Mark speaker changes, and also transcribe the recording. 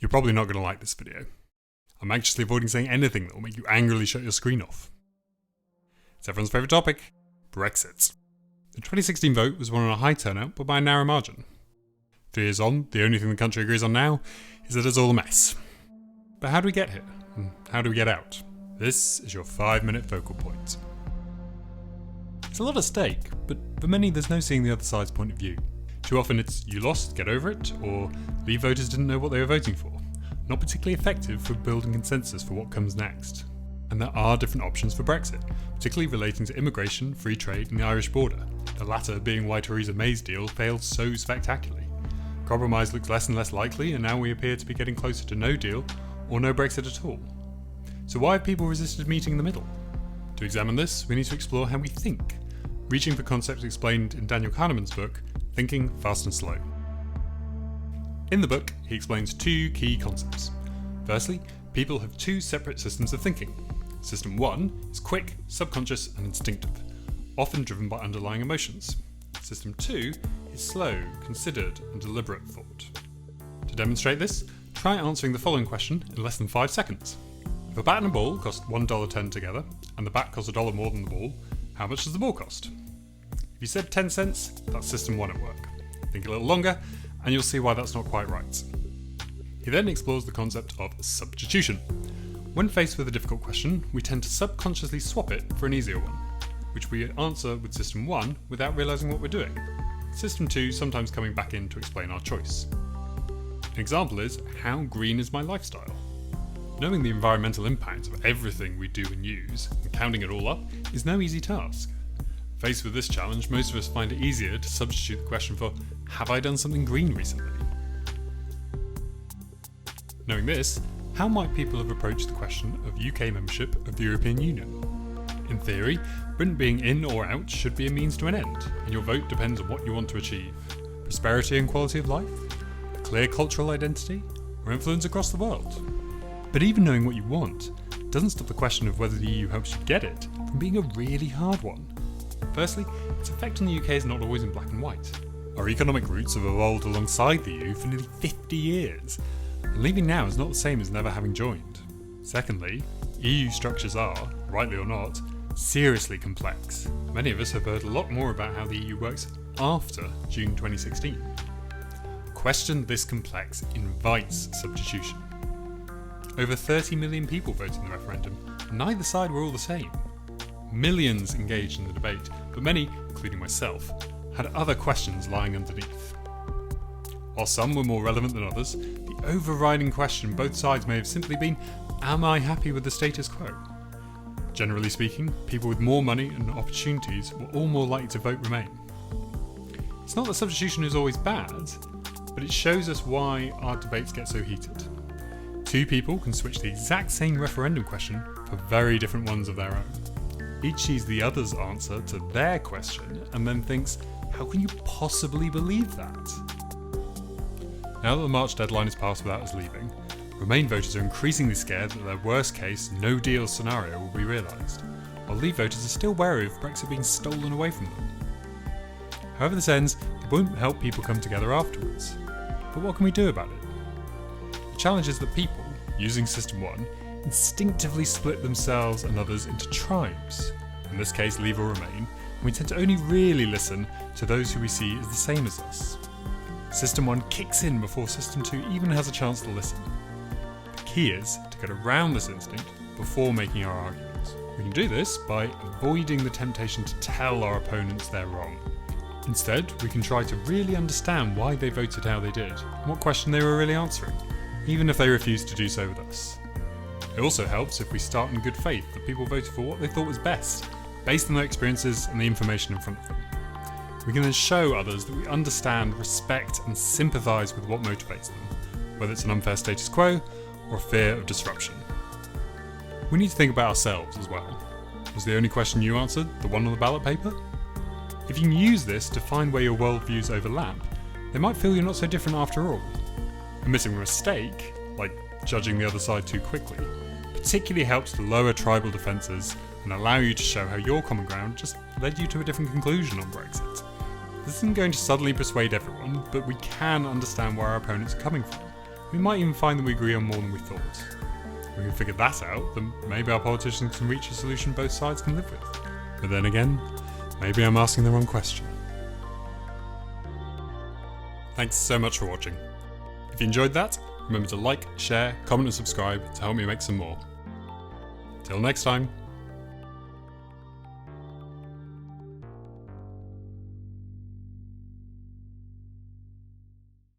Speaker 1: You're probably not going to like this video. I'm anxiously avoiding saying anything that will make you angrily shut your screen off. It's everyone's favourite topic, Brexit. The 2016 vote was won on a high turnout, but by a narrow margin. 3 years on, the only thing the country agrees on now is that it's all a mess. But how do we get here? And how do we get out? This is your 5-minute focal point. It's a lot at stake, but for many there's no seeing the other side's point of view. Too often it's you lost, get over it, or Leave voters didn't know what they were voting for. Not particularly effective for building consensus for what comes next. And there are different options for Brexit, particularly relating to immigration, free trade and the Irish border, the latter being why Theresa May's deal failed so spectacularly. Compromise looks less and less likely, and now we appear to be getting closer to no deal or no Brexit at all. So why have people resisted meeting in the middle? To examine this, we need to explore how we think, reaching for concepts explained in Daniel Kahneman's book, Thinking Fast and Slow. In the book, he explains 2 key concepts. Firstly, people have 2 separate systems of thinking. System 1 is quick, subconscious and instinctive, often driven by underlying emotions. System 2 is slow, considered and deliberate thought. To demonstrate this, try answering the following question in less than 5 seconds. If a bat and a ball cost $1.10 together, and the bat costs $1 more than the ball, how much does the ball cost? If you said 10 cents, that's system 1 at work. Think a little longer, and you'll see why that's not quite right. He then explores the concept of substitution. When faced with a difficult question, we tend to subconsciously swap it for an easier one, which we answer with system 1 without realising what we're doing. System 2 sometimes coming back in to explain our choice. An example is, how green is my lifestyle? Knowing the environmental impact of everything we do and use, and counting it all up, is no easy task. Faced with this challenge, most of us find it easier to substitute the question for, have I done something green recently? Knowing this, how might people have approached the question of UK membership of the European Union? In theory, Britain being in or out should be a means to an end, and your vote depends on what you want to achieve. Prosperity and quality of life? A clear cultural identity? Or influence across the world? But even knowing what you want doesn't stop the question of whether the EU helps you get it from being a really hard one. Firstly, its effect on the UK is not always in black and white. Our economic roots have evolved alongside the EU for nearly 50 years, and leaving now is not the same as never having joined. Secondly, EU structures are, rightly or not, seriously complex. Many of us have heard a lot more about how the EU works after June 2016. A question this complex invites substitution. Over 30 million people voted in the referendum, and neither side were all the same. Millions engaged in the debate, but many, including myself, had other questions lying underneath. While some were more relevant than others, the overriding question both sides may have simply been, am I happy with the status quo? Generally speaking, people with more money and opportunities were all more likely to vote Remain. It's not that substitution is always bad, but it shows us why our debates get so heated. 2 people can switch the exact same referendum question for very different ones of their own. Each sees the other's answer to their question and then thinks, how can you possibly believe that? Now that the March deadline is passed without us leaving, Remain voters are increasingly scared that their worst case, no deal scenario will be realised, while Leave voters are still wary of Brexit being stolen away from them. However this ends, it won't help people come together afterwards. But what can we do about it? The challenge is that people, using System 1, instinctively split themselves and others into tribes, in this case Leave or Remain, and we tend to only really listen to those who we see as the same as us. System 1 kicks in before System 2 even has a chance to listen. The key is to get around this instinct before making our arguments. We can do this by avoiding the temptation to tell our opponents they're wrong. Instead, we can try to really understand why they voted how they did, and what question they were really answering, even if they refuse to do so with us. It also helps if we start in good faith that people voted for what they thought was best, based on their experiences and the information in front of them. We can then show others that we understand, respect and sympathise with what motivates them, whether it's an unfair status quo or a fear of disruption. We need to think about ourselves as well. Was the only question you answered the one on the ballot paper? If you can use this to find where your worldviews overlap, they might feel you're not so different after all. Admitting a mistake, like judging the other side too quickly, particularly helps to lower tribal defences and allow you to show how your common ground just led you to a different conclusion on Brexit. This isn't going to suddenly persuade everyone, but we can understand where our opponents are coming from, We might even find that we agree on more than we thought. If we can figure that out, then maybe our politicians can reach a solution both sides can live with. But then again, maybe I'm asking the wrong question. Thanks so much for watching. If you enjoyed that, remember to like, share, comment and subscribe to help me make some more. Till next time.